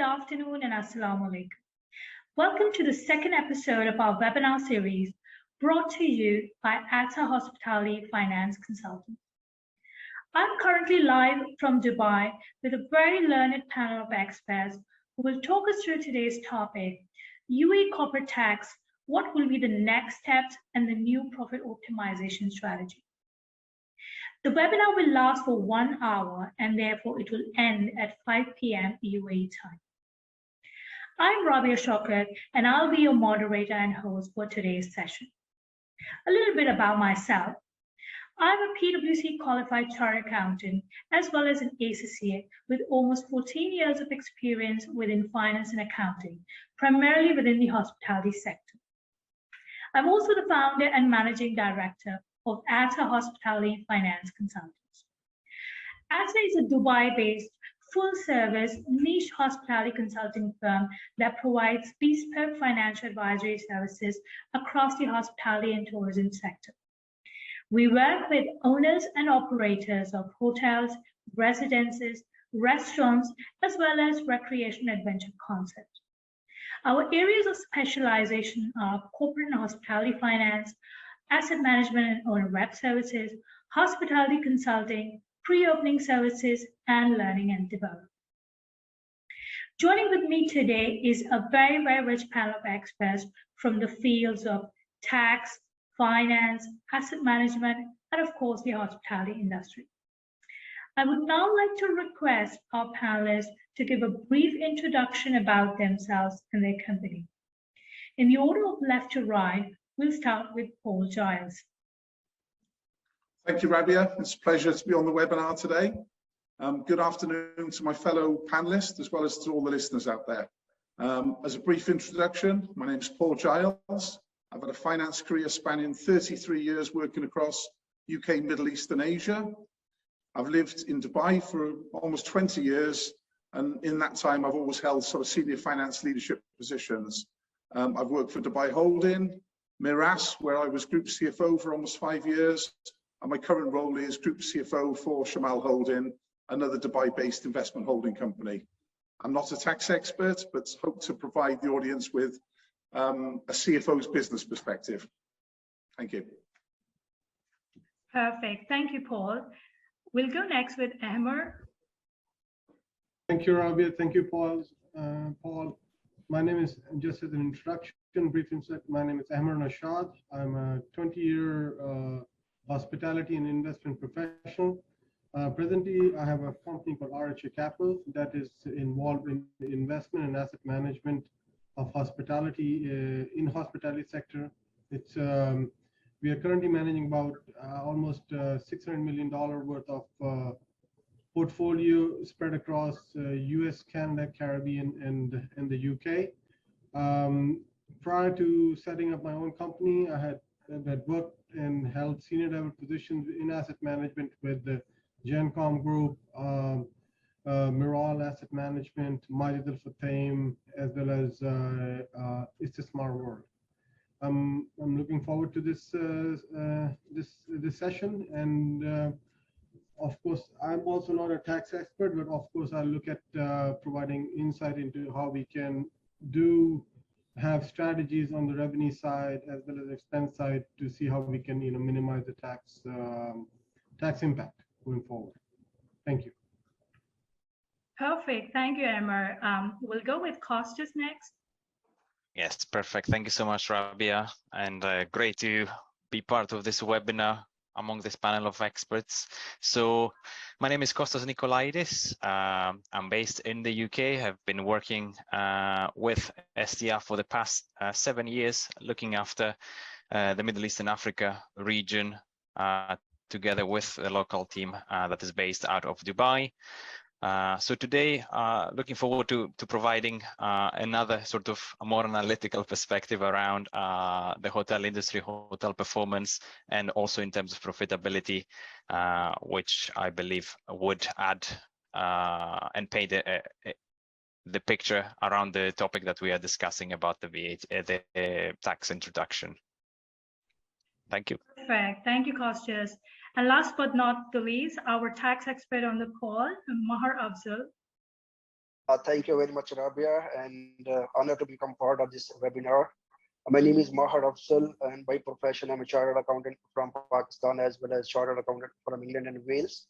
afternoon, and Assalamu alaikum. Welcome to the second episode of our webinar series brought to you by Atta Hospitality Finance Consultants. I'm currently live from Dubai with a very learned panel of experts who will talk us through today's topic, UAE Corporate Tax, what will be the next steps and the new profit optimization strategy. The webinar will last for 1 hour and therefore it will end at 5 p.m. UAE time. I'm Rabia Shokrat and I'll be your moderator and host for today's session. A little bit about myself. I'm a PwC qualified chartered accountant as well as an ACCA with almost 14 years of experience within finance and accounting, primarily within the hospitality sector. I'm also the founder and managing director of Atta Hospitality Finance Consultants. Atta is a Dubai-based, full-service, niche hospitality consulting firm that provides bespoke financial advisory services across the hospitality and tourism sector. We work with owners and operators of hotels, residences, restaurants, as well as recreation adventure concepts. Our areas of specialization are corporate and hospitality finance, asset management and owner rep services, hospitality consulting, pre-opening services, and learning and development. Joining with me today is a very, very rich panel of experts from the fields of tax, finance, asset management, and of course, the hospitality industry. I would now like to request our panelists to give a brief introduction about themselves and their company. In the order of left to right, we'll start with Paul Giles. Thank you, Rabia. It's a pleasure to be on the webinar today. Good afternoon to my fellow panelists, as well as to all the listeners out there. As a brief introduction, my name is Paul Giles. I've had a finance career spanning 33 years working across UK, Middle East and Asia. I've lived in Dubai for almost 20 years, and in that time I've always held sort of senior finance leadership positions. I've worked for Dubai Holding, Miras, where I was Group CFO for almost 5 years, and my current role is Group CFO for Shamal Holding, another Dubai-based investment holding company. I'm not a tax expert, but hope to provide the audience with a CFO's business perspective. Thank you. Perfect. Thank you, Paul. We'll go next with Amr. Thank you, Rabia. Thank you, Paul. My name is, just as an introduction, brief insight, my name is Amr Nashad. I'm a 20-year hospitality and investment professional. Presently, I have a company called RHA Capital that is involved in the investment and asset management of hospitality in hospitality sector. It's we are currently managing about almost $600 million worth of portfolio spread across US, Canada, Caribbean, and the UK. Prior to setting up my own company, I had worked and held senior level positions in asset management with the Gencom Group, Miral Asset Management, Majid Al Fathem, as well as Istismar World. I'm looking forward to this session, and of course, I'm also not a tax expert, but of course, I look at providing insight into how we can have strategies on the revenue side as well as expense side to see how we can minimize the tax impact going forward. Thank you. Perfect. Thank you, Amr. We'll go with Costas next. Yes, perfect. Thank you so much, Rabia, and great to be part of this webinar among this panel of experts. So my name is Kostas Nikolaidis. I'm based in the UK. I've been working with STR for the past 7 years, looking after the Middle East and Africa region together with the local team that is based out of Dubai. So today, looking forward to providing another sort of a more analytical perspective around the hotel industry, hotel performance, and also in terms of profitability, which I believe would add and paint the picture around the topic that we are discussing about the tax introduction. Thank you. Perfect. Thank you, Kostas. And last but not the least, our tax expert on the call, Mahar Afzal. Thank you very much, Rabia, and honor to become part of this webinar. My name is Mahar Afzal, and by profession, I'm a chartered accountant from Pakistan as well as chartered accountant from England and Wales.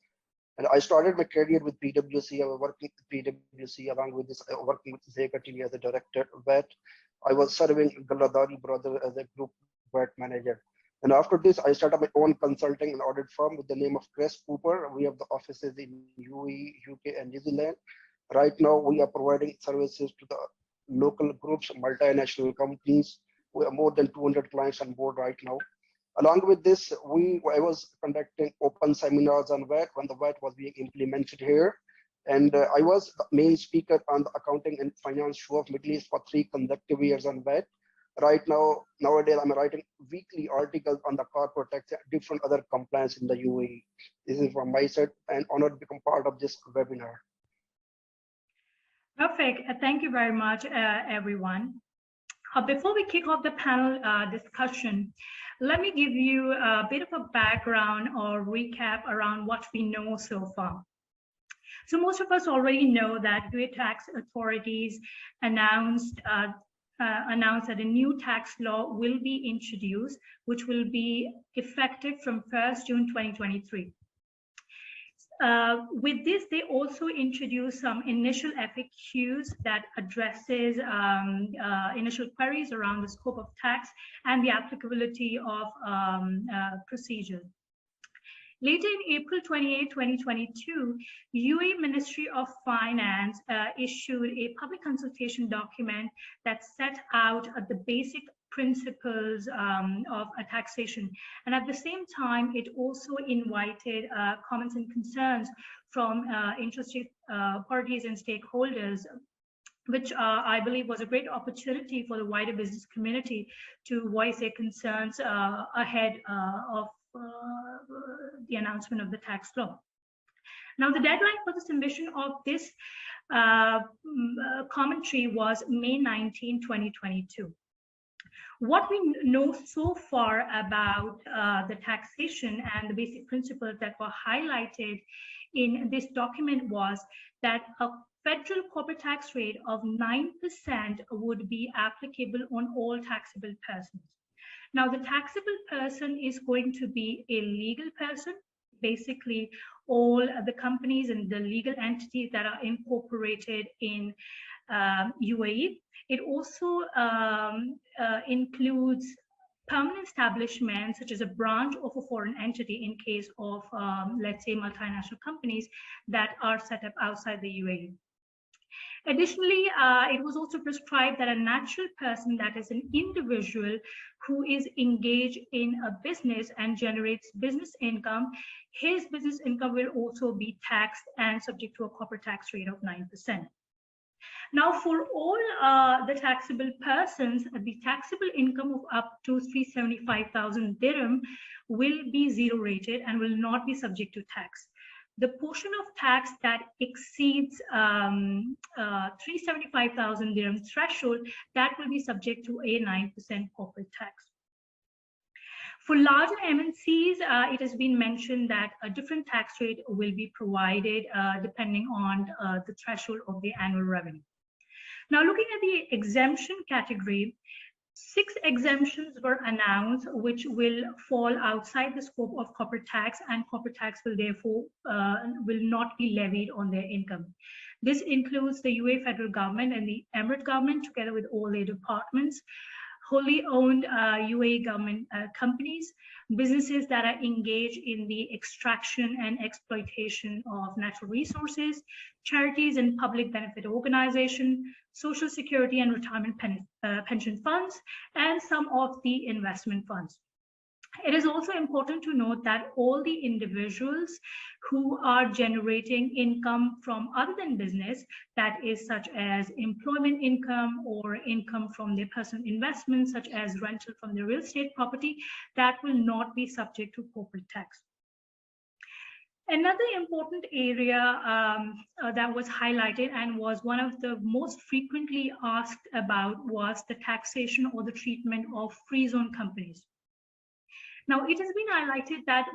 And I started my career with PwC. I was working with PwC along with this, working with Zeka TV as a director VAT. I was serving Galadari brother as a group VAT manager. And after this, I started my own consulting and audit firm with the name of Crest Cooper. We have the offices in UAE, UK, and New Zealand. Right now, we are providing services to the local groups, multinational companies. We have more than 200 clients on board right now. Along with this, I was conducting open seminars on VAT when the VAT was being implemented here. And I was the main speaker on the accounting and finance show of Middle East for 3 consecutive years on VAT. Right now, nowadays, I'm writing weekly articles on the corporate tax and different other compliance in the UAE. This is from my side, and honored to become part of this webinar. Perfect. Thank you very much, everyone. Before we kick off the panel discussion, let me give you a bit of a background or recap around what we know so far. So most of us already know that UAE tax authorities announced that a new tax law will be introduced, which will be effective from 1st June 2023. With this, they also introduced some initial FAQs that addresses initial queries around the scope of tax and the applicability of procedures. Later in April 28, 2022, UAE Ministry of Finance issued a public consultation document that set out the basic principles of taxation. And at the same time, it also invited comments and concerns from interested parties and stakeholders, which I believe was a great opportunity for the wider business community to voice their concerns ahead of the announcement of the tax law. Now, the deadline for the submission of this commentary was May 19, 2022. What we know so far about the taxation and the basic principles that were highlighted in this document was that a federal corporate tax rate of 9% would be applicable on all taxable persons. Now, the taxable person is going to be a legal person, basically all the companies and the legal entities that are incorporated in UAE. It also includes permanent establishments, such as a branch of a foreign entity in case of, let's say, multinational companies that are set up outside the UAE. Additionally, it was also prescribed that a natural person, that is an individual who is engaged in a business and generates business income, his business income will also be taxed and subject to a corporate tax rate of 9%. Now, for all the taxable persons, the taxable income of up to 375,000 dirham will be zero rated and will not be subject to tax. The portion of tax that exceeds 375,000 dirham threshold, that will be subject to a 9% corporate tax. For larger MNCs, it has been mentioned that a different tax rate will be provided depending on the threshold of the annual revenue. Now, looking at the exemption category, 6 exemptions were announced, which will fall outside the scope of corporate tax, and corporate tax will therefore will not be levied on their income. This includes the UAE federal government and the Emirate government, together with all their departments, wholly owned UAE government companies, businesses that are engaged in the extraction and exploitation of natural resources, charities and public benefit organizations, social security and retirement pension funds, and some of the investment funds. It is also important to note that all the individuals who are generating income from other than business, that is such as employment income or income from their personal investments, such as rental from their real estate property, that will not be subject to corporate tax. Another important area that was highlighted and was one of the most frequently asked about was the taxation or the treatment of free zone companies. Now, it has been highlighted that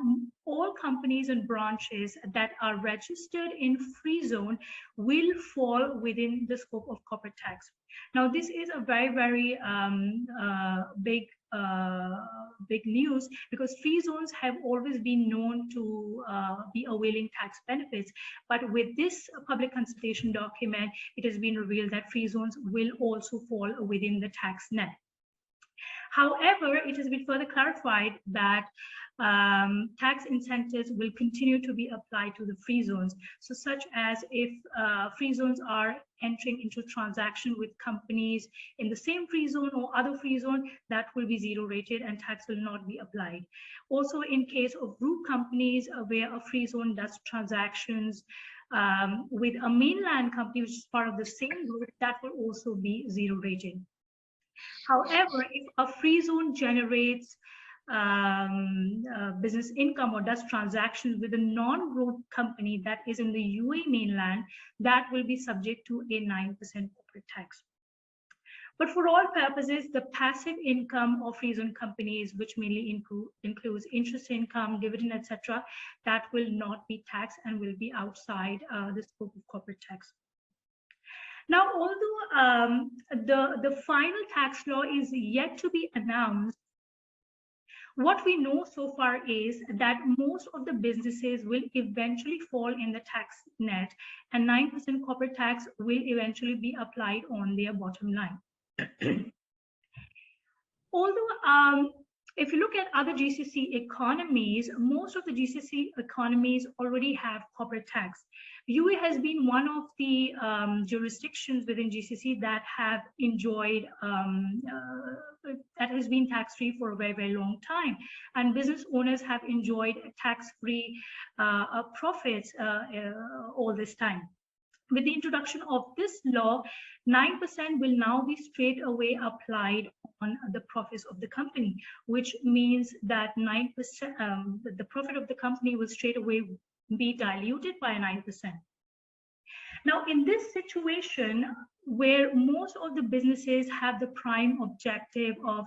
all companies and branches that are registered in free zone will fall within the scope of corporate tax. Now, this is a very, very big news, because free zones have always been known to be availing tax benefits. But with this public consultation document, it has been revealed that free zones will also fall within the tax net. However, it has been further clarified that tax incentives will continue to be applied to the free zones. So such as if free zones are entering into transaction with companies in the same free zone or other free zone, that will be zero rated and tax will not be applied. Also, in case of group companies where a free zone does transactions with a mainland company which is part of the same group, that will also be zero rated. However, if a free zone generates business income or does transactions with a non-group company that is in the UAE mainland, that will be subject to a 9% corporate tax. But for all purposes, the passive income of free zone companies, which mainly includes interest income, dividend, etc., that will not be taxed and will be outside the scope of corporate tax. Now, although the final tax law is yet to be announced, what we know so far is that most of the businesses will eventually fall in the tax net, and 9% corporate tax will eventually be applied on their bottom line. Although, if you look at other GCC economies, most of the GCC economies already have corporate tax. UAE has been one of the jurisdictions within GCC that have enjoyed, that has been tax-free for a very, very long time. And business owners have enjoyed tax-free profits all this time. With the introduction of this law, 9% will now be straight away applied on the profits of the company, which means that 9%, the profit of the company will straight away be diluted by 9%. Now, in this situation, where most of the businesses have the prime objective of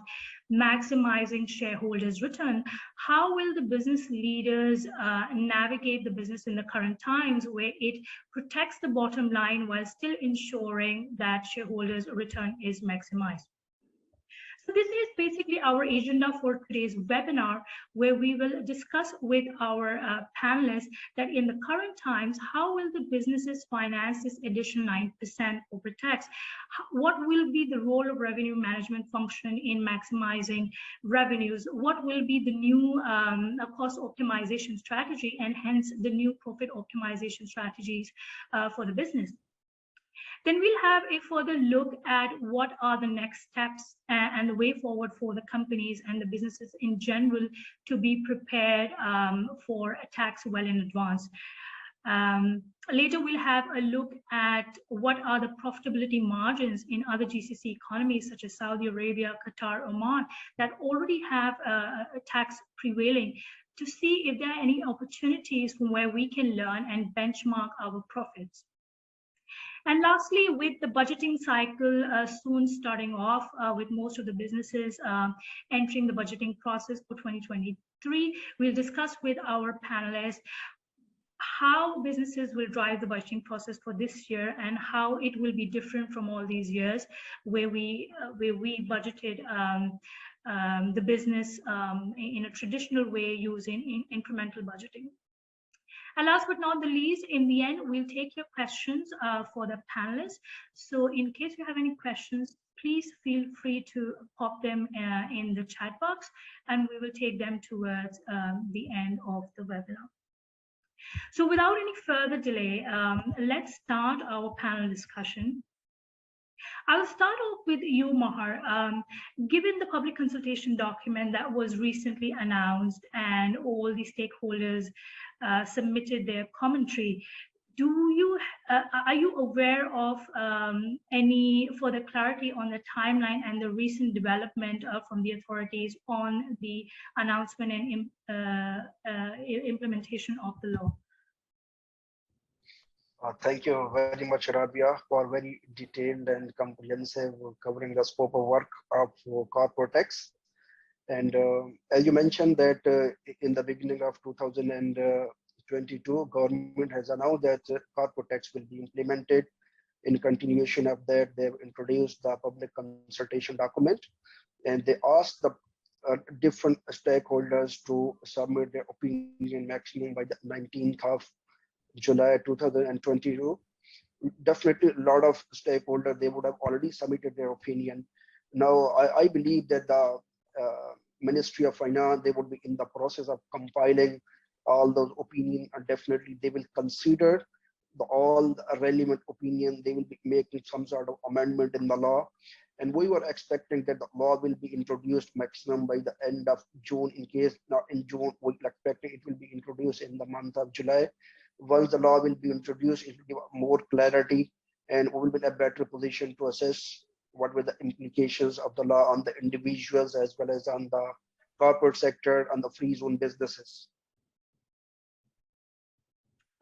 maximizing shareholders' return, how will the business leaders navigate the business in the current times where it protects the bottom line while still ensuring that shareholders' return is maximized? So this is basically our agenda for today's webinar, where we will discuss with our panelists that in the current times, how will the businesses finance this additional 9% corporate tax? What will be the role of revenue management function in maximizing revenues? What will be the new cost optimization strategy, and hence the new profit optimization strategies for the business? Then we'll have a further look at what are the next steps and the way forward for the companies and the businesses in general to be prepared for a tax well in advance. Later, we'll have a look at what are the profitability margins in other GCC economies such as Saudi Arabia, Qatar, Oman, that already have a tax prevailing, to see if there are any opportunities from where we can learn and benchmark our profits. And lastly, with the budgeting cycle soon starting off, with most of the businesses entering the budgeting process for 2023, we'll discuss with our panelists how businesses will drive the budgeting process for this year and how it will be different from all these years where we budgeted the business in a traditional way using incremental budgeting. And last but not the least, in the end, we'll take your questions for the panelists. So in case you have any questions, please feel free to pop them in the chat box, and we will take them towards the end of the webinar. So without any further delay, let's start our panel discussion. I'll start off with you, Mahar. Given the public consultation document that was recently announced and all the stakeholders submitted their commentary, are you aware of any further clarity on the timeline and the recent development from the authorities on the announcement and implementation of the law? Thank you very much, Rabia, for very detailed and comprehensive covering the scope of work of corporate tax. And as you mentioned that in the beginning of 2022, government has announced that corporate tax will be implemented. In continuation of that, they've introduced the public consultation document, and they asked the different stakeholders to submit their opinion maximum by the 19th of July 2022. Definitely a lot of stakeholders, they would have already submitted their opinion. Now, I believe that the Ministry of Finance, they would be in the process of compiling all those opinions, and definitely they will consider all the relevant opinion. They will be making some sort of amendment in the law. And we were expecting that the law will be introduced maximum by the end of June. In case not in June, we're expecting it will be introduced in the month of July. Once the law will be introduced, it will give more clarity, and we will be in a better position to assess what were the implications of the law on the individuals as well as on the corporate sector and the free zone businesses.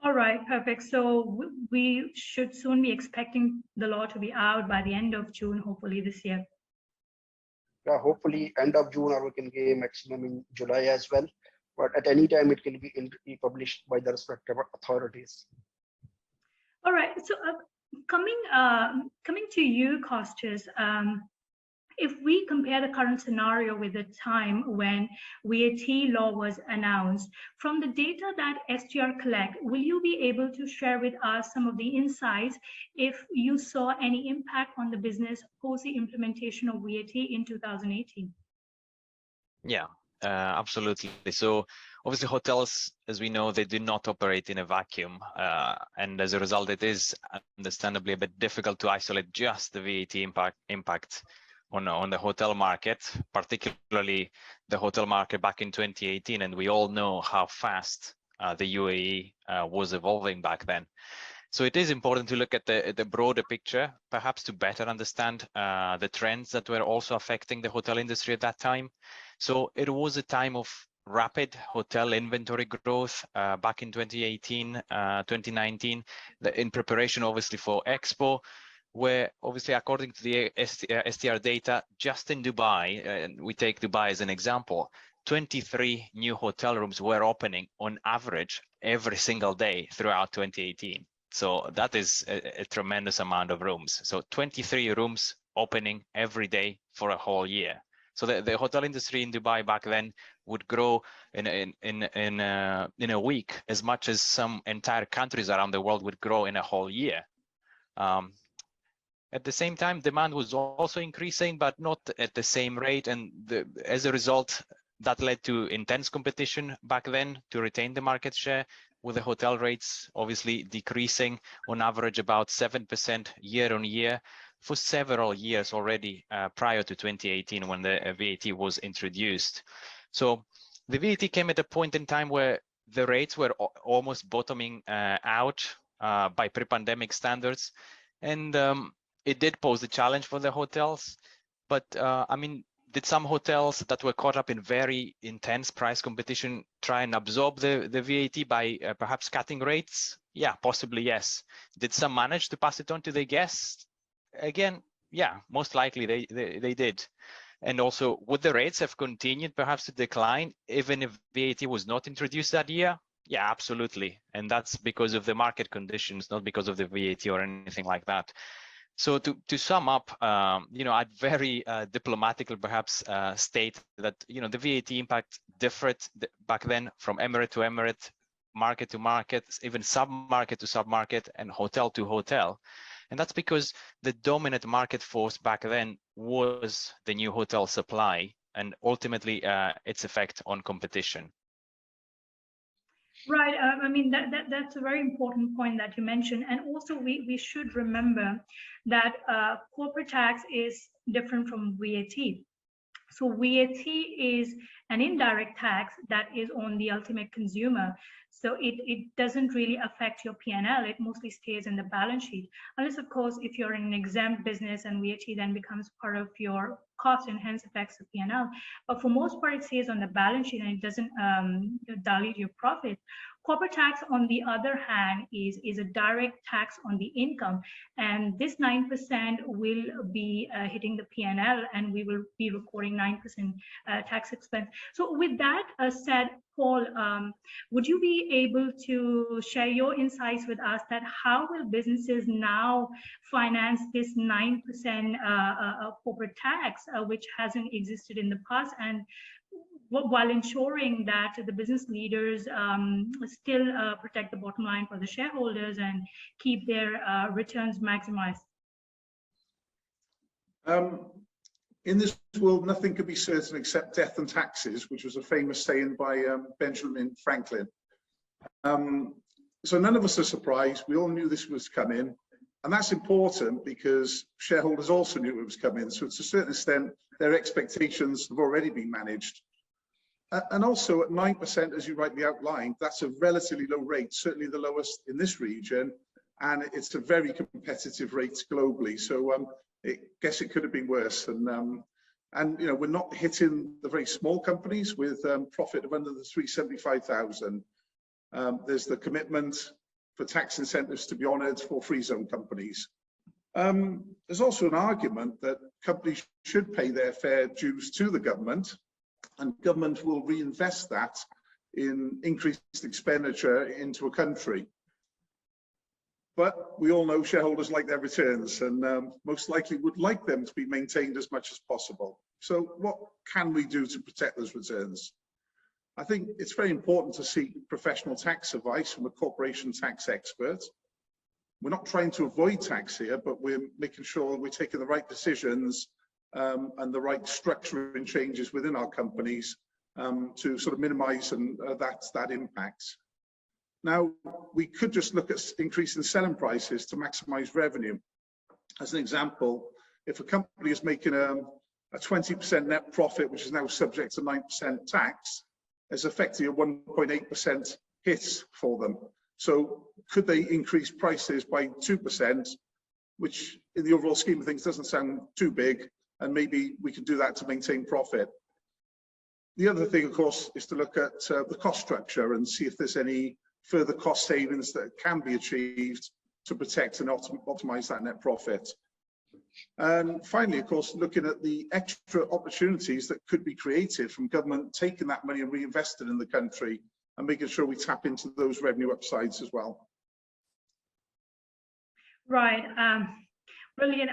All right, perfect. So we should soon be expecting the law to be out by the end of June, hopefully this year. Yeah, hopefully end of June, or we can give maximum in July as well. But at any time, it can be published by the respective authorities. All right. So coming to you, Costas, if we compare the current scenario with the time when VAT law was announced, from the data that STR collect, will you be able to share with us some of the insights if you saw any impact on the business post the implementation of VAT in 2018? Yeah, absolutely. So obviously hotels, as we know, they do not operate in a vacuum. And as a result, it is understandably a bit difficult to isolate just the VAT impact on the hotel market, particularly the hotel market back in 2018. And we all know how fast the UAE was evolving back then. So it is important to look at the broader picture, perhaps to better understand the trends that were also affecting the hotel industry at that time. So it was a time of rapid hotel inventory growth back in 2018, 2019, in preparation obviously for Expo, where obviously according to the STR data, just in Dubai, and we take Dubai as an example, 23 new hotel rooms were opening on average every single day throughout 2018. So that is a tremendous amount of rooms. So 23 rooms opening every day for a whole year. So the hotel industry in Dubai back then would grow in a week as much as some entire countries around the world would grow in a whole year. At the same time, demand was also increasing, but not at the same rate. And as a result, that led to intense competition back then to retain the market share, with the hotel rates obviously decreasing on average about 7% year on year for several years already prior to 2018 when the VAT was introduced. So the VAT came at a point in time where the rates were almost bottoming out by pre-pandemic standards. And it did pose a challenge for the hotels. But I mean, did some hotels that were caught up in very intense price competition try and absorb the VAT by perhaps cutting rates? Yeah, possibly, yes. Did some manage to pass it on to their guests? Again, yeah, most likely they did. And also, would the rates have continued perhaps to decline even if VAT was not introduced that year? Yeah, absolutely. And that's because of the market conditions, not because of the VAT or anything like that. So to sum up, I'd very diplomatically perhaps state that, the VAT impact differed back then from emirate to emirate, market to market, even sub-market to sub-market, and hotel to hotel. And that's because the dominant market force back then was the new hotel supply and ultimately its effect on competition. Right. I mean, that's a very important point that you mentioned. And also, we should remember that corporate tax is different from VAT. So VAT is an indirect tax that is on the ultimate consumer. So it doesn't really affect your P&L. It mostly stays in the balance sheet. Unless, of course, if you're in an exempt business and VAT then becomes part of your cost and hence affects the P&L. But for most part, it stays on the balance sheet and it doesn't dilute your profit. Corporate tax, on the other hand, is a direct tax on the income, and this 9% will be hitting the P&L, and we will be recording 9% tax expense. So with that said, Paul, would you be able to share your insights with us that how will businesses now finance this 9% corporate tax, which hasn't existed in the past, and while ensuring that the business leaders still protect the bottom line for the shareholders and keep their returns maximized? In this world, nothing can be certain except death and taxes, which was a famous saying by Benjamin Franklin. So none of us are surprised. We all knew this was coming. And that's important because shareholders also knew it was coming. So to a certain extent, their expectations have already been managed. And also at 9%, as you rightly outlined, that's a relatively low rate, certainly the lowest in this region. And it's a very competitive rate globally. So I guess it could have been worse. And you know, we're not hitting the very small companies with profit of under the 375,000. There's the commitment for tax incentives to be honoured for free zone companies. There's also an argument that companies should pay their fair dues to the government, and government will reinvest that in increased expenditure into a country. But we all know shareholders like their returns, and most likely would like them to be maintained as much as possible. So what can we do to protect those returns? I think it's very important to seek professional tax advice from a corporation tax expert. We're not trying to avoid tax here, but we're making sure we're taking the right decisions and the right structuring changes within our companies to sort of minimize that impact. Now, we could just look at increasing selling prices to maximize revenue. As an example, if a company is making a 20% net profit, which is now subject to 9% tax, there's effectively a 1.8% hit for them. So could they increase prices by 2%, which in the overall scheme of things doesn't sound too big, and maybe we could do that to maintain profit. The other thing, of course, is to look at the cost structure and see if there's any further cost savings that can be achieved to protect and optimize that net profit. And finally, of course, looking at the extra opportunities that could be created from government taking that money and reinvesting in the country and making sure we tap into those revenue upsides as well. Right. Brilliant.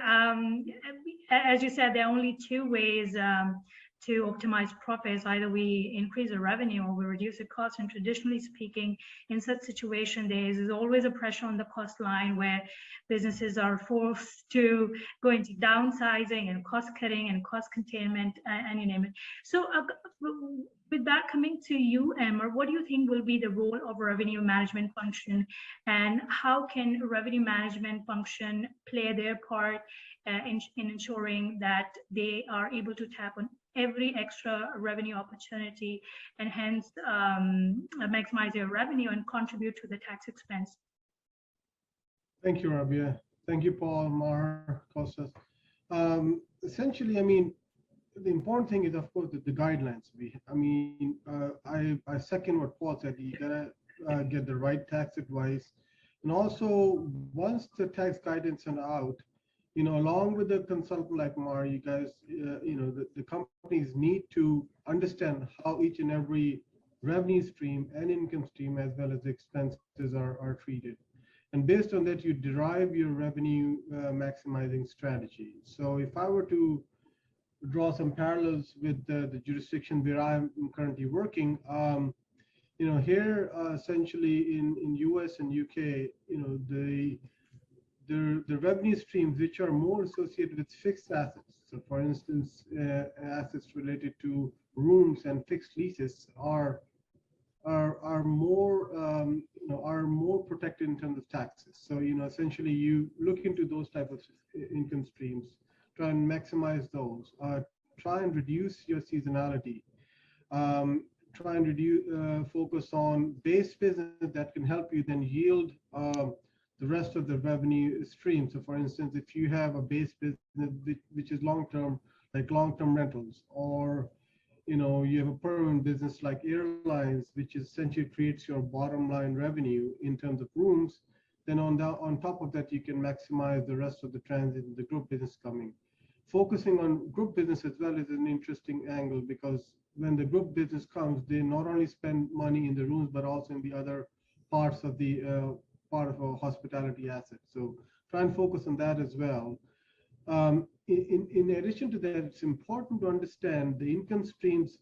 As you said, there are only two ways to optimize profits. Either we increase the revenue or we reduce the cost. And traditionally speaking, in such situation, there's always a pressure on the cost line where businesses are forced to go into downsizing and cost cutting and cost containment and you name it. So with that, coming to you, Emma, what do you think will be the role of revenue management function, and how can revenue management function play their part in ensuring that they are able to tap on every extra revenue opportunity and hence maximize their revenue and contribute to the tax expense? Thank you, Rabia. Thank you, Paul, Mar, Kostas. Essentially, I mean, the important thing is, of course, the guidelines. I second what Paul said. You gotta get the right tax advice, and also once the tax guidance are out, you know, along with the consultant like Mar, you guys, you know, the companies need to understand how each and every revenue stream and income stream, as well as the expenses, are treated. And based on that, you derive your revenue maximizing strategy. So if I were to draw some parallels with the jurisdiction where I'm currently working, you know, here essentially in US and UK, you know, the revenue streams which are more associated with fixed assets. So for instance, assets related to rooms and fixed leases are more you know, are more protected in terms of taxes. So, you know, essentially you look into those type of income streams, try and maximize those, try and reduce your seasonality, try and focus on base business that can help you then yield the rest of the revenue stream. So for instance, if you have a base business which is long-term, like long-term rentals, or you have a permanent business like airlines, which essentially creates your bottom line revenue in terms of rooms. Then on top of that, you can maximize the rest of the transit and the group business coming. Focusing on group business as well is an interesting angle, because when the group business comes, they not only spend money in the rooms, but also in the other parts of the part of a hospitality asset. So try and focus on that as well. In addition to that, it's important to understand the income streams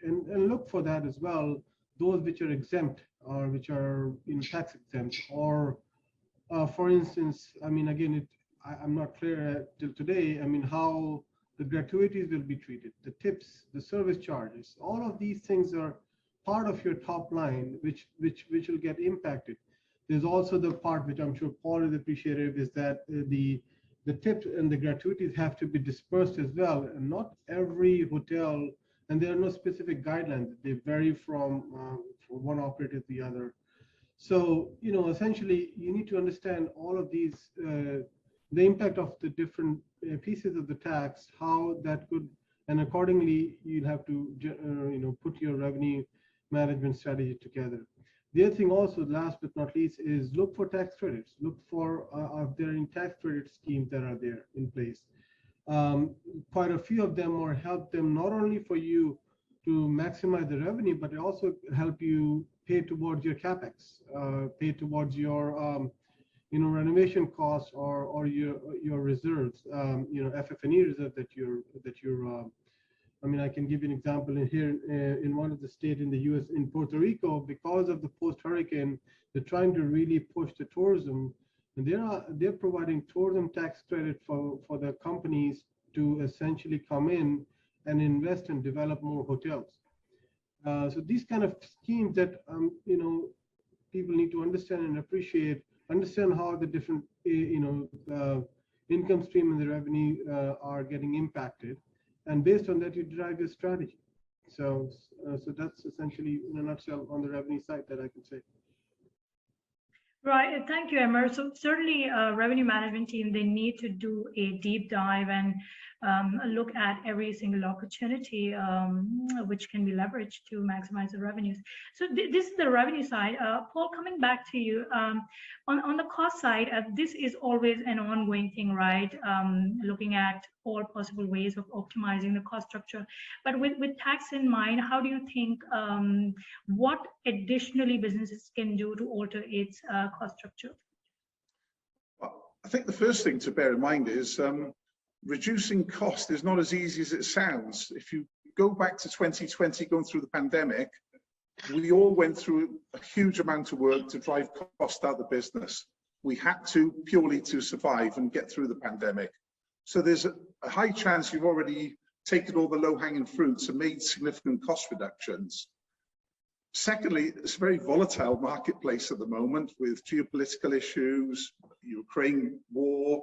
and look for that as well, those which are exempt or which are tax exempt, or for instance, I mean, again, I'm not clear till today, I mean, how the gratuities will be treated, the tips, the service charges, all of these things are part of your top line, which will get impacted. There's also the part which I'm sure Paul is appreciative, is that the tips and the gratuities have to be dispersed as well, and not every hotel, and there are no specific guidelines. They vary from one operator to the other. So, essentially, you need to understand all of these, the impact of the different pieces of the tax, how that could, and accordingly, you'll have to, put your revenue management strategy together. The other thing also, last but not least, is look for tax credits. Look for if there are any tax credit schemes that are there in place. Quite a few of them or help them not only for you to maximize the revenue, but also help you pay towards your capex, pay towards your renovation costs or your reserves, FF&E reserve that you're I mean, I can give you an example in here in one of the states in the US, in Puerto Rico, because of the post-hurricane, they're trying to really push the tourism, and they're providing tourism tax credit for the companies to essentially come in and invest and develop more hotels. So these kind of schemes that people need to understand and appreciate, understand how the different income stream and the revenue are getting impacted. And based on that, you derive your strategy. So that's essentially, in a nutshell, on the revenue side that I can say. Right. Thank you, Emmer. So certainly, revenue management team, they need to do a deep dive and look at every single opportunity which can be leveraged to maximize the revenues. So this is the revenue side. Paul, coming back to you, on the cost side, this is always an ongoing thing, right? Looking at all possible ways of optimizing the cost structure. But with tax in mind, how do you think, what additionally businesses can do to alter its cost structure? Well, I think the first thing to bear in mind is reducing cost is not as easy as it sounds. If you go back to 2020, going through the pandemic, we all went through a huge amount of work to drive cost out of the business. We had to, purely to survive and get through the pandemic. So there's a high chance you've already taken all the low-hanging fruits and made significant cost reductions. Secondly, it's a very volatile marketplace at the moment with geopolitical issues, Ukraine war,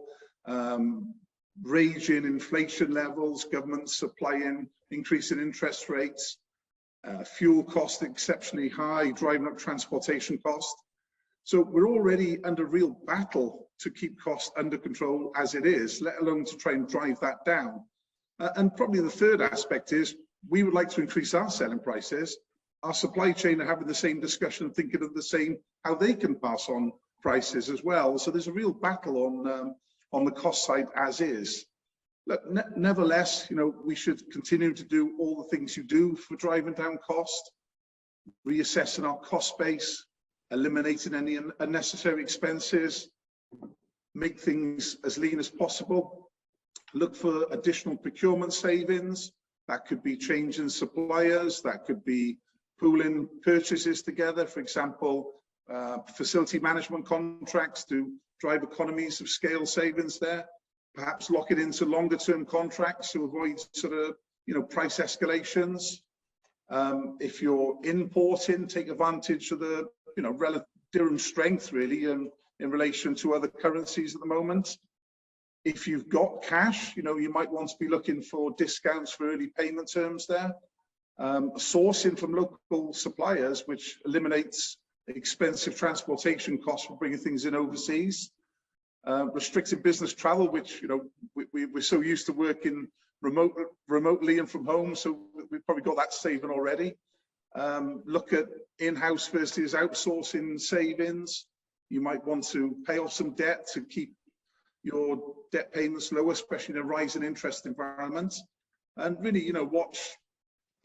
raging inflation levels, government supplying increasing interest rates, fuel costs exceptionally high, driving up transportation costs. So we're already under real battle to keep costs under control as it is, let alone to try and drive that down. And probably the third aspect is we would like to increase our selling prices. Our supply chain are having the same discussion, thinking of the same, how they can pass on prices as well. So there's a real battle on the cost side as is. Look, nevertheless, we should continue to do all the things you do for driving down cost, reassessing our cost base, eliminating any unnecessary expenses, make things as lean as possible, look for additional procurement savings. That could be changing suppliers, that could be pooling purchases together, for example, facility management contracts to drive economies of scale savings there, perhaps lock it into longer term contracts to avoid sort of, price escalations. If you're importing, take advantage of the, relative dirham strength really in relation to other currencies at the moment. If you've got cash, you might want to be looking for discounts for early payment terms there. Sourcing from local suppliers, which eliminates expensive transportation costs for bringing things in overseas. Restricted business travel, which we're so used to working remotely and from home, so we're probably got that saving already. Look at in-house versus outsourcing savings. You might want to pay off some debt to keep your debt payments low, especially in a rising interest environment. And really, you know, watch,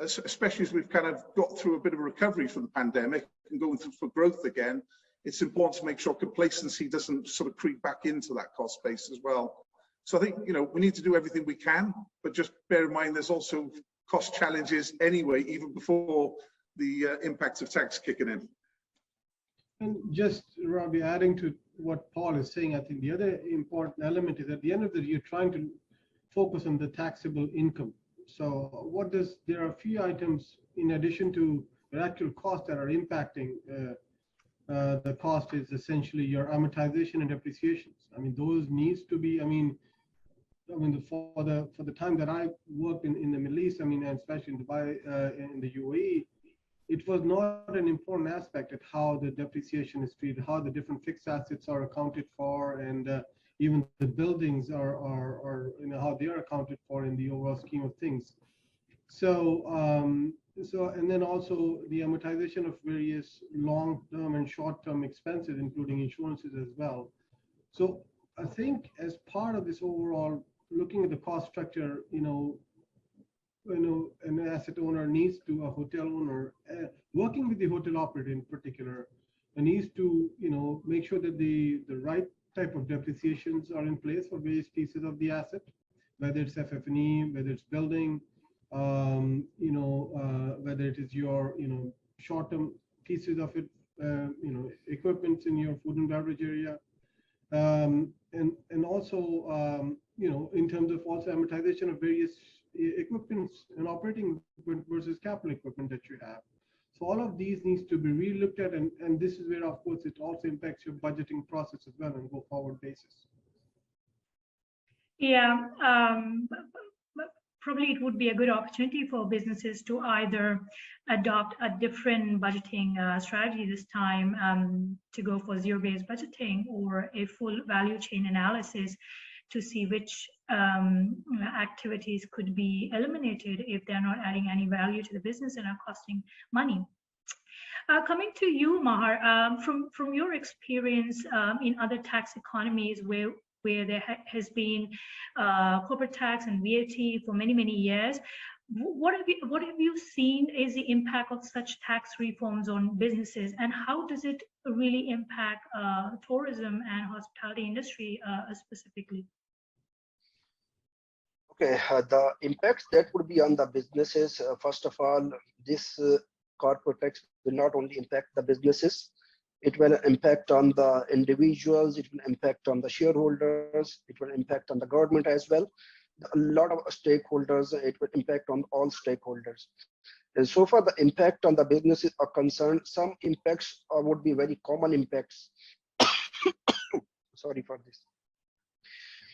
especially as we've kind of got through a bit of a recovery from the pandemic and going through for growth again, it's important to make sure complacency doesn't sort of creep back into that cost base as well. So I think, you know, we need to do everything we can, but just bear in mind there's also cost challenges anyway, even before the impact of tax kicking in. And just, Robbie, adding to what Paul is saying, I think the other important element is at the end of the day, you're trying to focus on the taxable income. So there are a few items in addition to the actual costs that are impacting the cost is essentially your amortization and depreciations. I mean, those needs to be, for the time that I worked in the Middle East, I mean, and especially in Dubai, in the UAE, it was not an important aspect at how the depreciation is treated, how the different fixed assets are accounted for, and even the buildings are you know, how they are accounted for in the overall scheme of things. So, and then also the amortization of various long-term and short-term expenses, including insurances as well. So I think as part of this overall looking at the cost structure, an asset owner needs to, a hotel owner, working with the hotel operator in particular, needs to, make sure that the right type of depreciations are in place for various pieces of the asset, whether it's FF&E, whether it's building, whether it is your, short-term pieces of it, equipment in your food and beverage area, and also, in terms of also amortization of various equipments and operating equipment versus capital equipment that you have. So all of these needs to be re-looked at, and this is where, of course, it also impacts your budgeting process as well on a go-forward basis. Yeah, probably it would be a good opportunity for businesses to either adopt a different budgeting strategy this time, to go for zero-based budgeting, or a full value chain analysis to see which activities could be eliminated if they're not adding any value to the business and are costing money. Coming to you, Mahar, from your experience in other tax economies where there has been corporate tax and VAT for many years, what have you seen is the impact of such tax reforms on businesses, and how does it really impact tourism and hospitality industry specifically? Okay, the impacts that would be on the businesses, first of all, this corporate tax will not only impact the businesses, it will impact on the individuals, it will impact on the shareholders, it will impact on the government as well. A lot of stakeholders, it will impact on all stakeholders. And so far, the impact on the businesses are concerned, some impacts would be very common impacts. Sorry for this.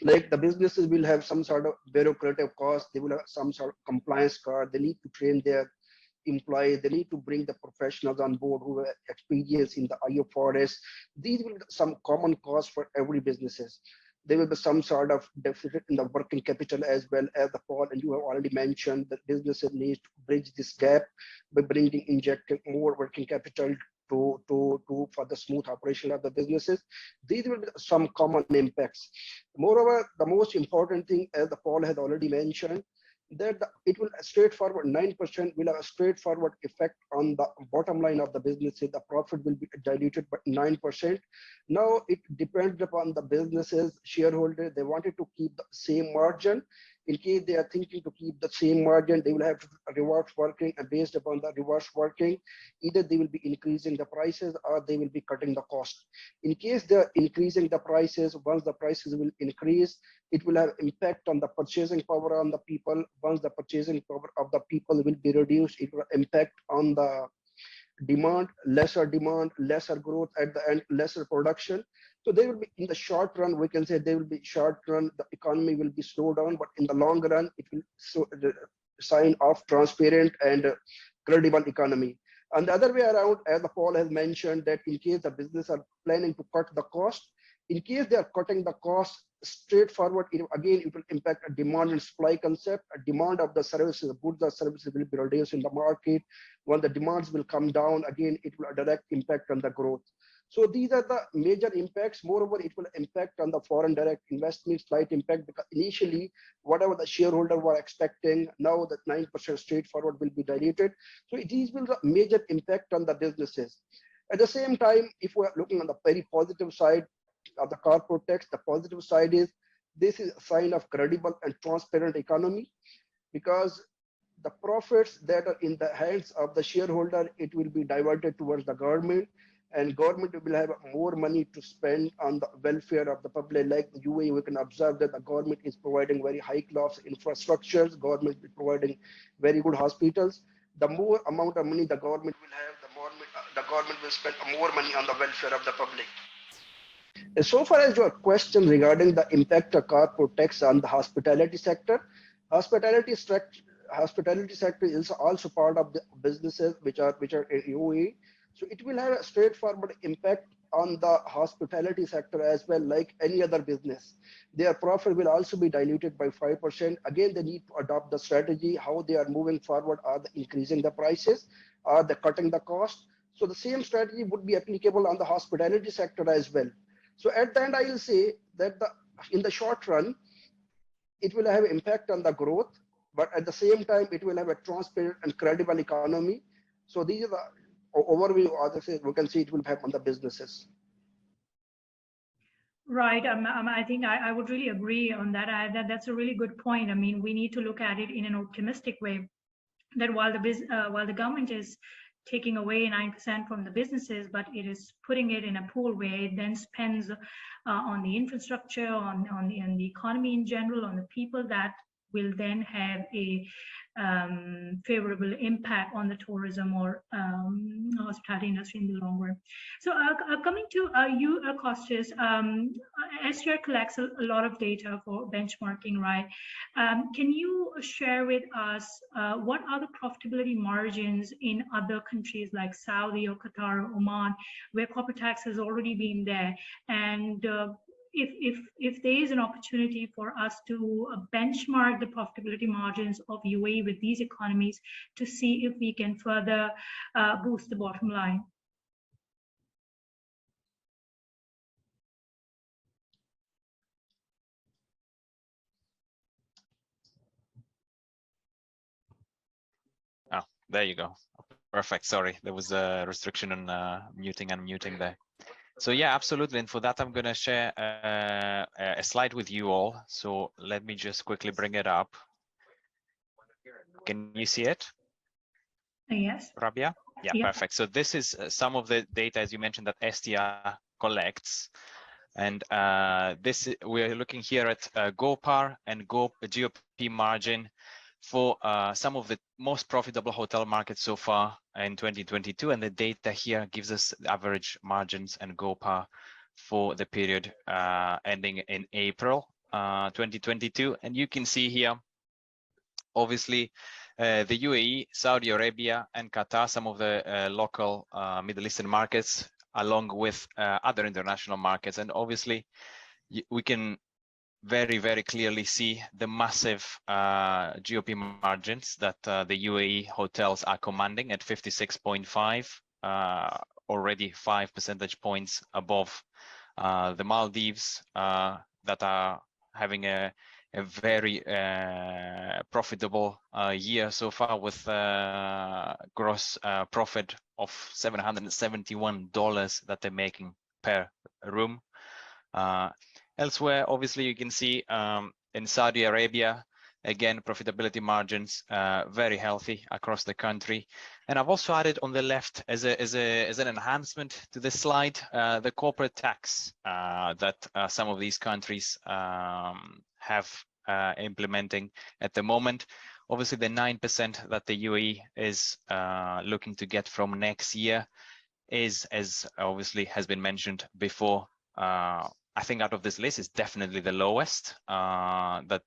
Like the businesses will have some sort of bureaucratic cost, they will have some sort of compliance card, they need to train their employees, they need to bring the professionals on board who have experience in the IFRS. These will be some common costs for every businesses. There will be some sort of deficit in the working capital as well, as the Paul and you have already mentioned that businesses need to bridge this gap by injecting more working capital for the smooth operation of the businesses. These will be some common impacts. Moreover, the most important thing, as the Paul has already mentioned, that it will straightforward 9% will have a straightforward effect on the bottom line of the businesses. The profit will be diluted by 9%. Now it depends upon the businesses, shareholders. They wanted to keep the same margin. In case they are thinking to keep the same margin, they will have reverse working, and based upon the reverse working, either they will be increasing the prices or they will be cutting the cost. In case they are increasing the prices, once the prices will increase, it will have impact on the purchasing power on the people. Once the purchasing power of the people will be reduced, it will impact on the demand, lesser growth at the end, lesser production. So they will be, in the short run, we can say they will be short run, the economy will be slowed down, but in the long run, it will sign off transparent and credible economy. On the other way around, as Paul has mentioned, that in case the business are planning to cut the cost, in case they are cutting the cost, straightforward. Again, it will impact a demand and supply concept. A demand of the services, the goods or services will be reduced in the market. When the demands will come down, again, it will have a direct impact on the growth. So these are the major impacts. Moreover, it will impact on the foreign direct investment, slight impact, because initially, whatever the shareholder were expecting, now that 9% straightforward will be diluted. So these will have a major impact on the businesses. At the same time, if we're looking on the very positive side of the corporate tax, the positive side is this is a sign of credible and transparent economy, because the profits that are in the hands of the shareholder, it will be diverted towards the government, and government will have more money to spend on the welfare of the public. Like the UAE, we can observe that the government is providing very high class infrastructures, government is providing very good hospitals. The more amount of money the government will have, the government will spend more money on the welfare of the public. So far as your question regarding the impact of corporate tax on the hospitality sector, hospitality sector is also part of the businesses which are in UAE. So it will have a straightforward impact on the hospitality sector as well, like any other business. Their profit will also be diluted by 5%. Again, they need to adopt the strategy, how they are moving forward. Are they increasing the prices? Are they cutting the cost? So the same strategy would be applicable on the hospitality sector as well. So at the end, I will say that in the short run, it will have impact on the growth, but at the same time, it will have a transparent and credible economy. So these are the overview, we can see it will have on the businesses. Right. I think I would really agree on that. That's a really good point. I mean, we need to look at it in an optimistic way, that while the government is taking away 9% from the businesses, but it is putting it in a pool where it then spends on the infrastructure, on the economy in general, on the people, that will then have a favorable impact on the tourism or hospitality industry in the long run. So coming to you, Kostas, STR collects a lot of data for benchmarking, right? Can you share with us what are the profitability margins in other countries like Saudi or Qatar or Oman, where corporate tax has already been there? And if there is an opportunity for us to benchmark the profitability margins of UAE with these economies to see if we can further boost the bottom line. Oh, there you go. Perfect. Sorry, there was a restriction on muting and unmuting there. So yeah, absolutely. And for that, I'm going to share a slide with you all. So let me just quickly bring it up. Can you see it? Yes. Rabia? Yeah, yeah, perfect. So this is some of the data, as you mentioned, that STR collects. And we're looking here at GOPAR and GOP margin for some of the most profitable hotel markets so far in 2022, and the data here gives us the average margins and GOPAR for the period ending in April 2022. And you can see here, obviously, the UAE, Saudi Arabia, and Qatar, some of the local Middle Eastern markets, along with other international markets. And obviously, we can very, very clearly see the massive GOP margins that the UAE hotels are commanding at 56.5, already 5 percentage points above the Maldives, that are having a very profitable year so far, with gross profit of $771 that they're making per room. Elsewhere, obviously, you can see in Saudi Arabia, again, profitability margins very healthy across the country. And I've also added on the left as an enhancement to this slide the corporate tax that some of these countries have implementing at the moment. Obviously, the 9% that the UAE is looking to get from next year is, as obviously has been mentioned before, I think out of this list is definitely the lowest that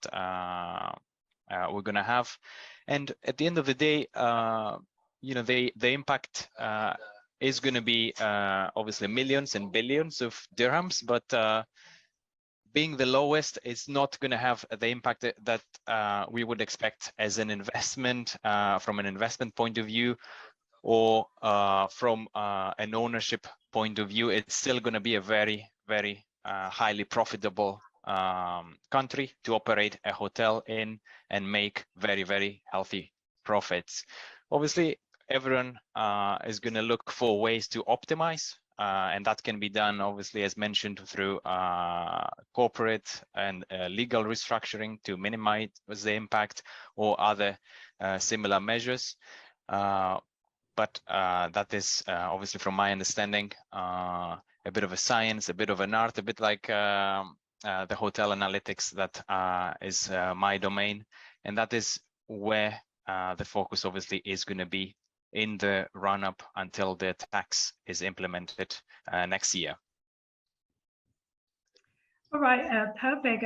we're going to have. And at the end of the day, you know, the impact is going to be obviously millions and billions of dirhams, but being the lowest, it's not going to have the impact that we would expect as an investment from an investment point of view, or from an ownership point of view. It's still going to be a very, very highly profitable country to operate a hotel in and make very, very healthy profits. Obviously, everyone is going to look for ways to optimize, and that can be done, obviously, as mentioned, through corporate and legal restructuring to minimize the impact, or other similar measures. But that is obviously, from my understanding, a bit of a science, a bit of an art, a bit like the hotel analytics that is my domain. And that is where the focus obviously is going to be in the run-up until the tax is implemented next year. All right, perfect.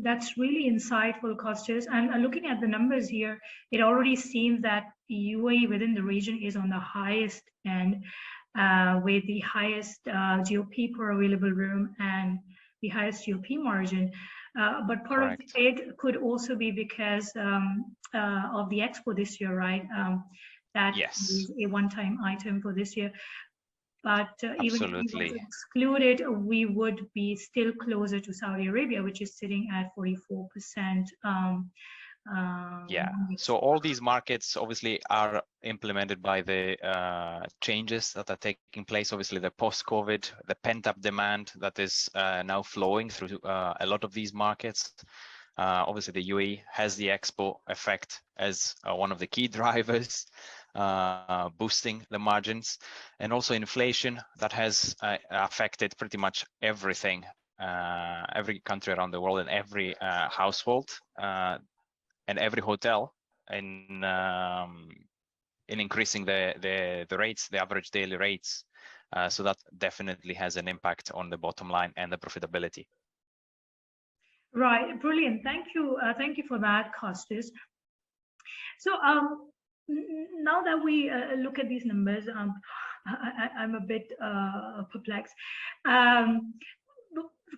That's really insightful, Costas. And looking at the numbers here, it already seems that UAE within the region is on the highest end, with the highest GOP per available room and the highest GOP margin. But part Correct. of it could also be because of the expo this year, right? That Yes. is a one-time item for this year. But even if we were to Absolutely. exclude it, we would be still closer to Saudi Arabia, which is sitting at 44%. Yeah, so all these markets obviously are implemented by the changes that are taking place. Obviously, the post-COVID, the pent-up demand that is now flowing through a lot of these markets. Obviously, the UAE has the expo effect as one of the key drivers, boosting the margins, and also inflation that has affected pretty much everything, every country around the world, and every household. And every hotel in increasing the rates, the average daily rates. So that definitely has an impact on the bottom line and the profitability. Right, brilliant. Thank you for that, Costas. So now that we look at these numbers, I'm a bit perplexed.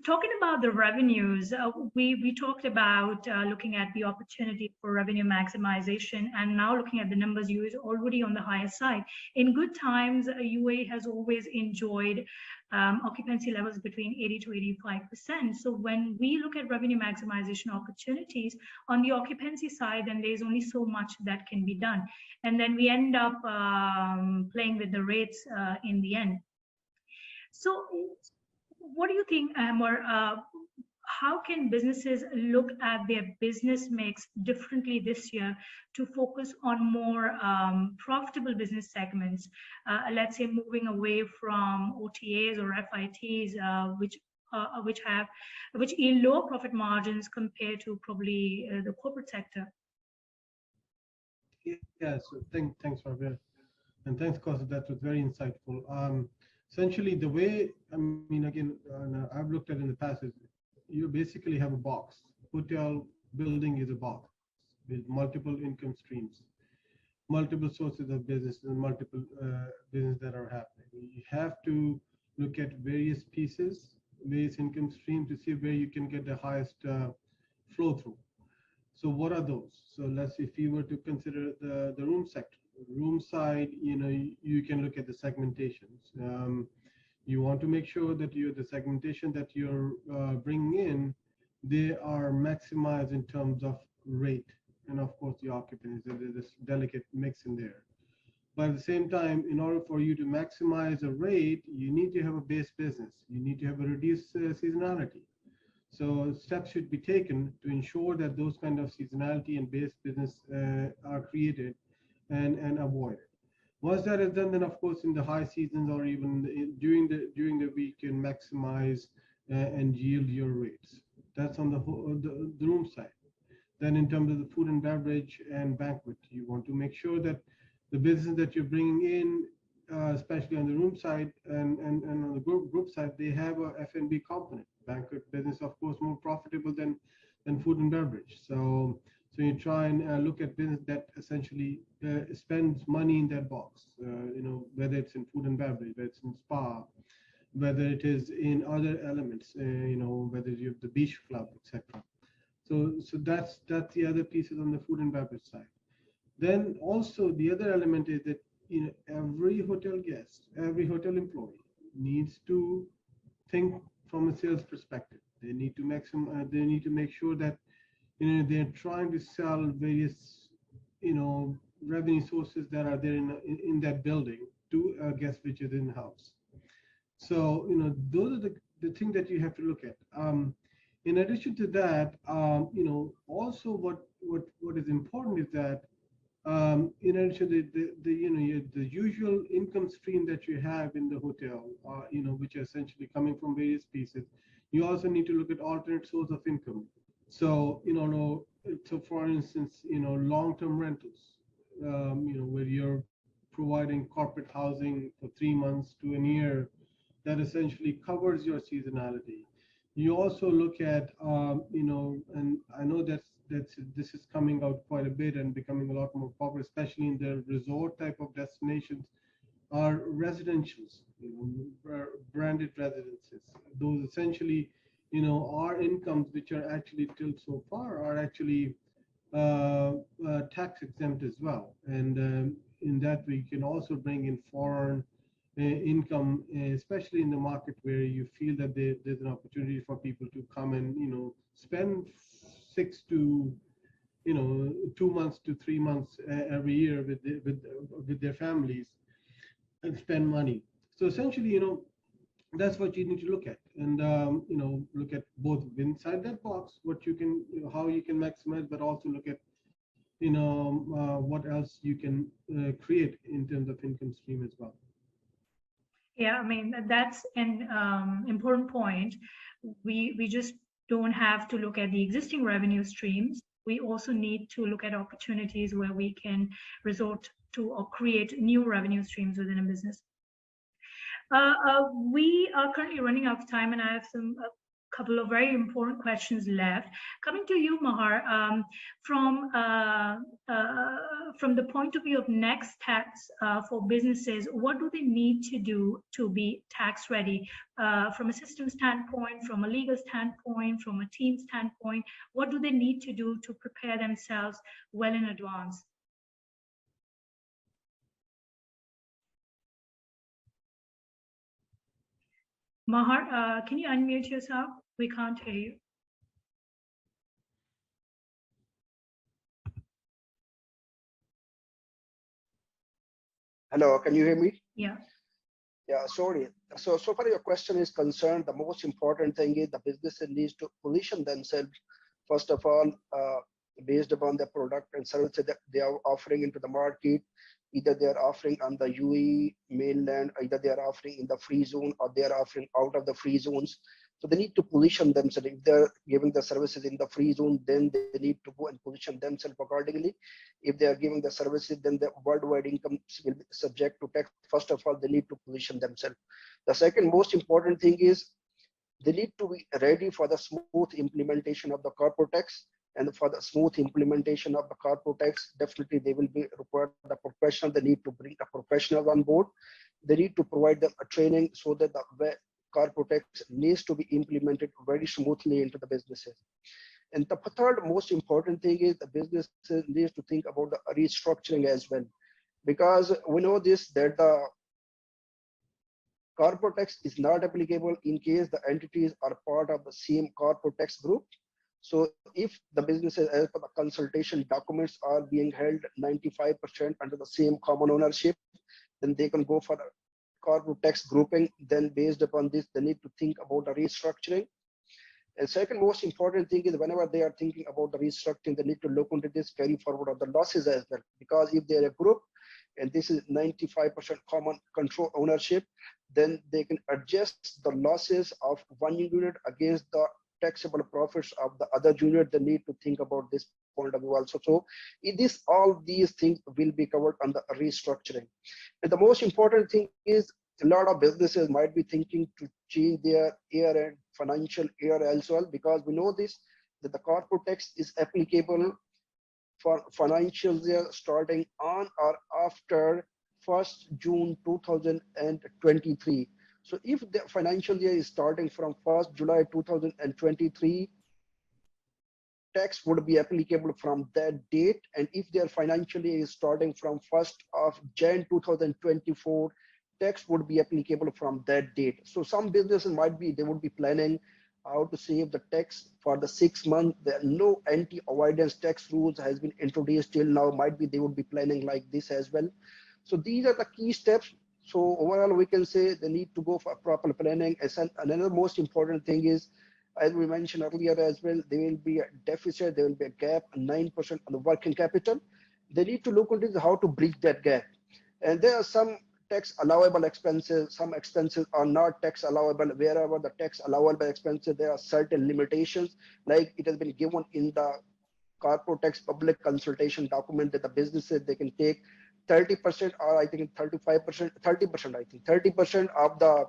Talking about the revenues, we talked about looking at the opportunity for revenue maximization, and now looking at the numbers, UAE is already on the higher side. In good times, UAE has always enjoyed occupancy levels between 80 to 85%. So when we look at revenue maximization opportunities on the occupancy side, then there's only so much that can be done. And then we end up playing with the rates in the end. So what do you think, Amar? How can businesses look at their business mix differently this year to focus on more profitable business segments? Let's say moving away from OTAs or FITs, which yield low profit margins compared to probably the corporate sector. Yeah, so thanks, Rabia, and thanks, Costa. That was very insightful. Essentially, the way, I mean, again, I've looked at in the past, is you basically have a box. Hotel building is a box with multiple income streams, multiple sources of business, and multiple business that are happening. You have to look at various pieces, various income streams to see where you can get the highest flow through. So what are those? So let's say if you were to consider the room sector. Room side, you can look at the segmentations. You want to make sure that the segmentation that you're bringing in, they are maximized in terms of rate and of course the occupancy. There's this delicate mix in there. But at the same time, in order for you to maximize a rate, you need to have a base business. You need to have a reduced seasonality. So steps should be taken to ensure that those kind of seasonality and base business are created and avoided. Once that is done, then of course in the high seasons or even during the week, you can maximize and yield your rates. That's on the room side. Then in terms of the food and beverage and banquet, you want to make sure that the business that you're bringing in, especially on the room side and on the group side, they have a F&B component. Banquet business, of course, more profitable than food and beverage. So you try and look at business that essentially spends money in that box, whether it's in food and beverage, whether it's in spa, whether it is in other elements, whether you have the beach club, etc. So that's the other pieces on the food and beverage side. Then also the other element is that every hotel guest, every hotel employee needs to think from a sales perspective. They need to make sure that they're trying to sell various revenue sources that are there in that building to a guest which is in house. So those are the things that you have to look at. In addition to that, also what is important is that in addition to the usual income stream that you have in the hotel, which are essentially coming from various pieces, you also need to look at alternate source of income. So so for instance, long-term rentals, where you're providing corporate housing for 3 months to a year, that essentially covers your seasonality. You also look at, and I know this is coming out quite a bit and becoming a lot more popular, especially in the resort type of destinations, are residentials, branded residences. Those essentially, are incomes which are actually till so far are actually tax exempt as well. And in that way, you can also bring in foreign income, especially in the market where you feel that there's an opportunity for people to come and spend 6 to 2 months to 3 months every year with their families and spend money. So essentially, that's what you need to look at, and look at both inside that box what you can how you can maximize, but also look at what else you can create in terms of income stream as well. Yeah, I mean, that's an important point. We just don't have to look at the existing revenue streams. We also need to look at opportunities where we can resort to or create new revenue streams within a business. We are currently running out of time, and I have a couple of very important questions left. Coming to you, Mahar, from the point of view of next tax for businesses, what do they need to do to be tax ready? From a system standpoint, from a legal standpoint, from a team standpoint, what do they need to do to prepare themselves well in advance? Mahar, can you unmute yourself? We can't hear you. Hello, can you hear me? Yeah. Yeah, sorry. So far your question is concerned, the most important thing is the businesses needs to position themselves, first of all, based upon the product and services that they are offering into the market. Either they are offering on the UAE mainland, either they are offering in the free zone, or they are offering out of the free zones. So they need to position themselves. If they're giving the services in the free zone, then they need to go and position themselves accordingly. If they are giving the services, then the worldwide income will be subject to tax. First of all, they need to position themselves. The second most important thing is they need to be ready for the smooth implementation of the corporate tax. And for the smooth implementation of the corporate tax, definitely they will be required the professional. They need to bring the professionals on board. They need to provide them a training so that the corporate tax needs to be implemented very smoothly into the businesses. And the third most important thing is the business needs to think about the restructuring as well, because we know this, that the corporate tax is not applicable in case the entities are part of the same corporate tax group. So if the businesses, as per the consultation documents, are being held 95% under the same common ownership, then they can go for a corporate tax grouping. Then based upon this, they need to think about the restructuring. And second most important thing is whenever they are thinking about the restructuring, they need to look into this carry forward of the losses as well. Because if they're a group and this is 95% common control ownership, then they can adjust the losses of one unit against the taxable profits of the other unit. They need to think about this point of view also. So in this, all these things will be covered under restructuring. And the most important thing is a lot of businesses might be thinking to change their year-end financial year as well, because we know this, that the corporate tax is applicable for financial year starting on or after 1st June 2023. So if the financial year is starting from 1st July 2023, tax would be applicable from that date. And if their financial year is starting from 1st of Jan 2024, tax would be applicable from that date. So some businesses might be, they would be planning how to save the tax for the 6 months. There are no anti-avoidance tax rules has been introduced till now. Might be they would be planning like this as well. So these are the key steps. So overall, we can say they need to go for proper planning. And another most important thing is, as we mentioned earlier as well, there will be a deficit, there will be a gap, 9% on the working capital. They need to look into how to bridge that gap. And there are some tax allowable expenses, some expenses are not tax allowable. Wherever the tax allowable expenses, there are certain limitations, like it has been given in the corporate tax public consultation document that the businesses, they can take 30% or I think 35%, 30%, I think 30% of the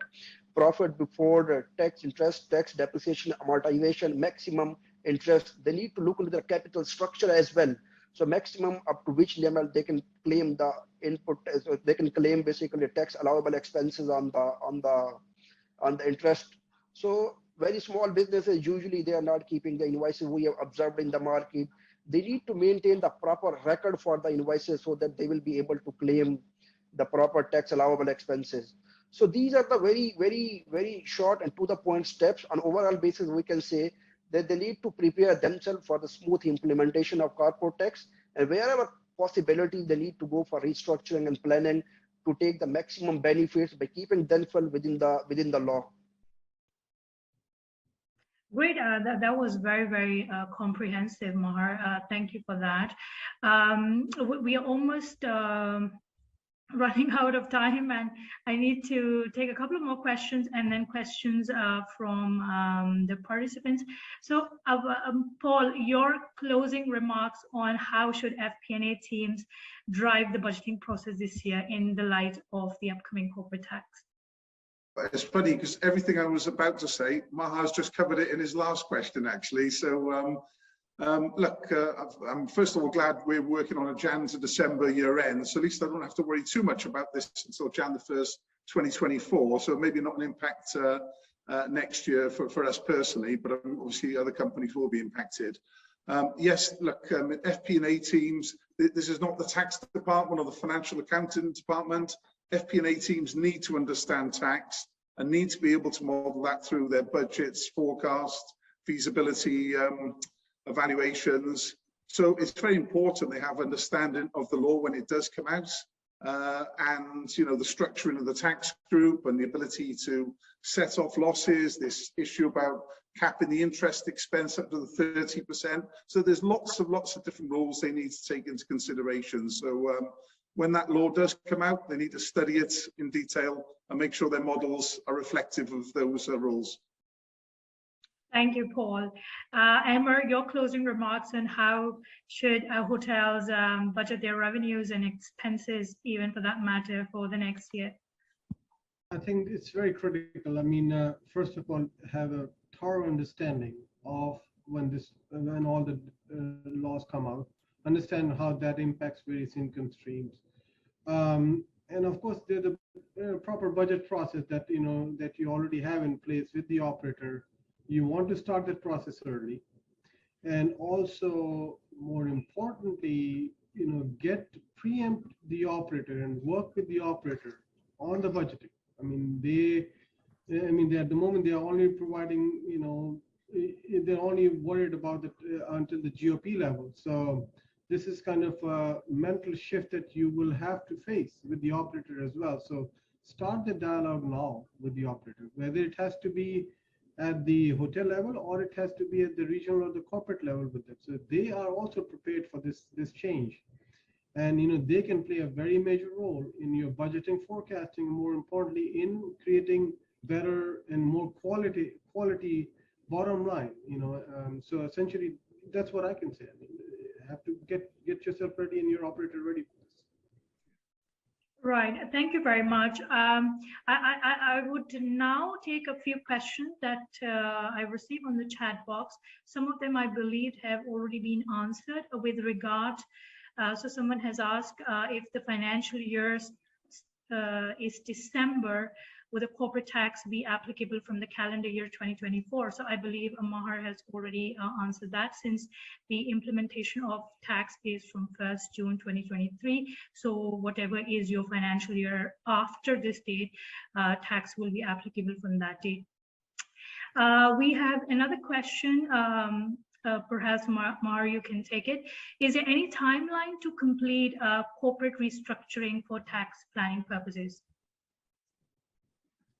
profit before the tax, interest, tax, depreciation, amortization, maximum interest. They need to look into the capital structure as well. So maximum up to which level they can claim the input, so they can claim basically tax allowable expenses on the interest. So very small businesses, usually they are not keeping the invoices we have observed in the market. They need to maintain the proper record for the invoices so that they will be able to claim the proper tax allowable expenses. So these are the very short and to the point steps. On overall basis, we can say that they need to prepare themselves for the smooth implementation of corporate tax, and wherever possibility, they need to go for restructuring and planning to take the maximum benefits by keeping themselves within the law. Great. That was very comprehensive, Mahar. Thank you for that. We are almost running out of time, and I need to take a couple of more questions and then questions from the participants. So Paul, your closing remarks on how should FP&A teams drive the budgeting process this year in the light of the upcoming corporate tax? It's funny because everything I was about to say, Mahar's just covered it in his last question, actually. So look, I'm first of all glad we're working on a Jan to December year end, so at least I don't have to worry too much about this until Jan the 1st, 2024. So maybe not an impact next year for us personally, but obviously other companies will be impacted. Yes, look, FP&A teams, this is not the tax department or the financial accounting department. FP&A teams need to understand tax and need to be able to model that through their budgets, forecasts, feasibility evaluations. So it's very important they have understanding of the law when it does come out, and you know, the structuring of the tax group and the ability to set off losses, this issue about capping the interest expense up to the 30%. So there's lots of different rules they need to take into consideration. So when that law does come out, they need to study it in detail and make sure their models are reflective of those rules. Thank you, Paul. Emma, your closing remarks on how should hotels budget their revenues and expenses, even for that matter, for the next year? I think it's very critical. I mean, first of all, have a thorough understanding of when all the laws come out, understand how that impacts various income streams. And of course, there's a proper budget process that you already have in place with the operator. You want to start that process early, and also more importantly, preempt the operator and work with the operator on the budgeting. I mean, they at the moment they are only providing, they're only worried about it until the GOP level. So this is kind of a mental shift that you will have to face with the operator as well. So start the dialogue now with the operator, whether it has to be at the hotel level or it has to be at the regional or the corporate level with them. So they are also prepared for this change. And they can play a very major role in your budgeting, forecasting, more importantly, in creating better and more quality bottom line. So essentially, that's what I can say. I mean, you have to get yourself ready and your operator ready for this. Right. Thank you very much. I would now take a few questions that I received on the chat box. Some of them, I believe, have already been answered with regard. So someone has asked if the financial year is December, will the corporate tax be applicable from the calendar year 2024? So I believe Mahar has already answered that, since the implementation of tax is from 1st June 2023. So whatever is your financial year after this date, tax will be applicable from that date. We have another question. Perhaps Mahar, you can take it. Is there any timeline to complete corporate restructuring for tax planning purposes?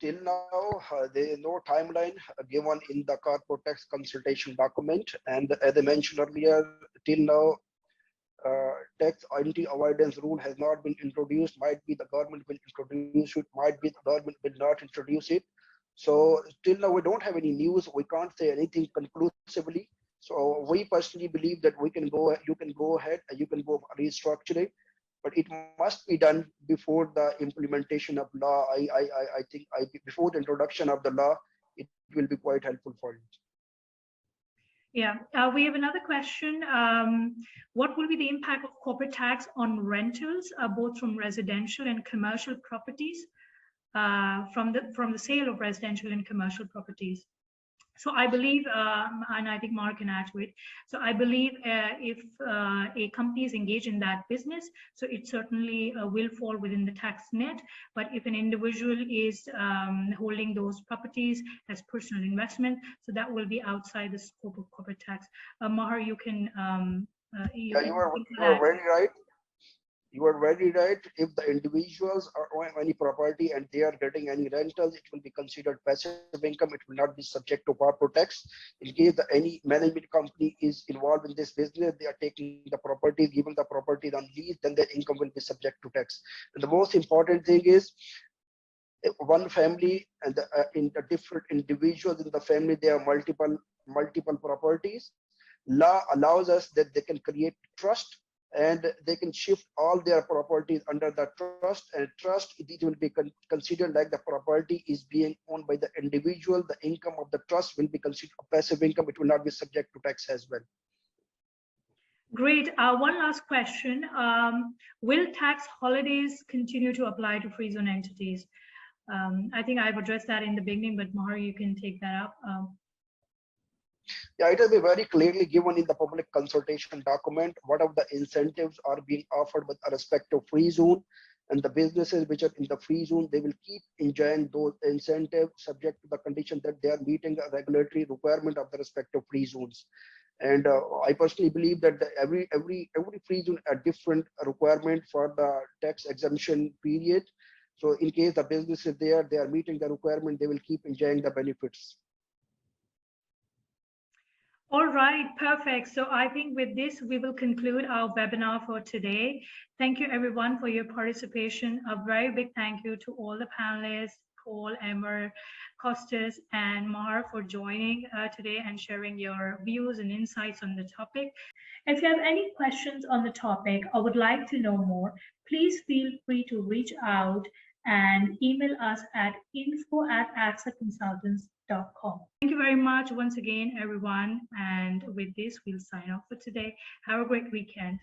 Till now, there is no timeline given in the corporate tax consultation document. And as I mentioned earlier, till now, tax anti-avoidance rule has not been introduced. Might be the government will introduce it, might be the government will not introduce it. So till now, we don't have any news. We can't say anything conclusively. So we personally believe that we can go, you can go ahead and you can go restructuring, but it must be done before the implementation of law. I think before the introduction of the law, it will be quite helpful for you. Yeah, we have another question. What will be the impact of corporate tax on rentals, both from residential and commercial properties, from the sale of residential and commercial properties? So I believe, and I think Mark can add to it. So I believe if a company is engaged in that business, so it certainly will fall within the tax net. But if an individual is holding those properties as personal investment, so that will be outside the scope of corporate tax. Mahar, you can. You are very right. You are very right. If the individuals are owning any property and they are getting any rentals, it will be considered passive income. It will not be subject to corporate tax. In case any management company is involved in this business, they are taking the property, giving the property on lease, then the income will be subject to tax. And the most important thing is, one family and in the different individuals in the family, there are multiple properties. Law allows us that they can create trust, and they can shift all their properties under the trust, and trust, it will be considered like the property is being owned by the individual. The income of the trust will be considered passive income. It will not be subject to tax as well. Great. One last question. Will tax holidays continue to apply to free zone entities? I think I've addressed that in the beginning, but Mahar, you can take that up. Yeah, it will be very clearly given in the public consultation document what of the incentives are being offered with respect to free zone, and the businesses which are in the free zone, they will keep enjoying those incentives subject to the condition that they are meeting a regulatory requirement of the respective free zones. And I personally believe that every free zone a different requirement for the tax exemption period. So in case the business is there, they are meeting the requirement, they will keep enjoying the benefits. All right, perfect. So I think with this, we will conclude our webinar for today. Thank you everyone for your participation. A very big thank you to all the panelists, Paul, Emmer, Costas, and Mahar for joining today and sharing your views and insights on the topic. If you have any questions on the topic or would like to know more, please feel free to reach out and email us at info@axaconsultants.com. Thank you very much once again, everyone. And with this, we'll sign off for today. Have a great weekend.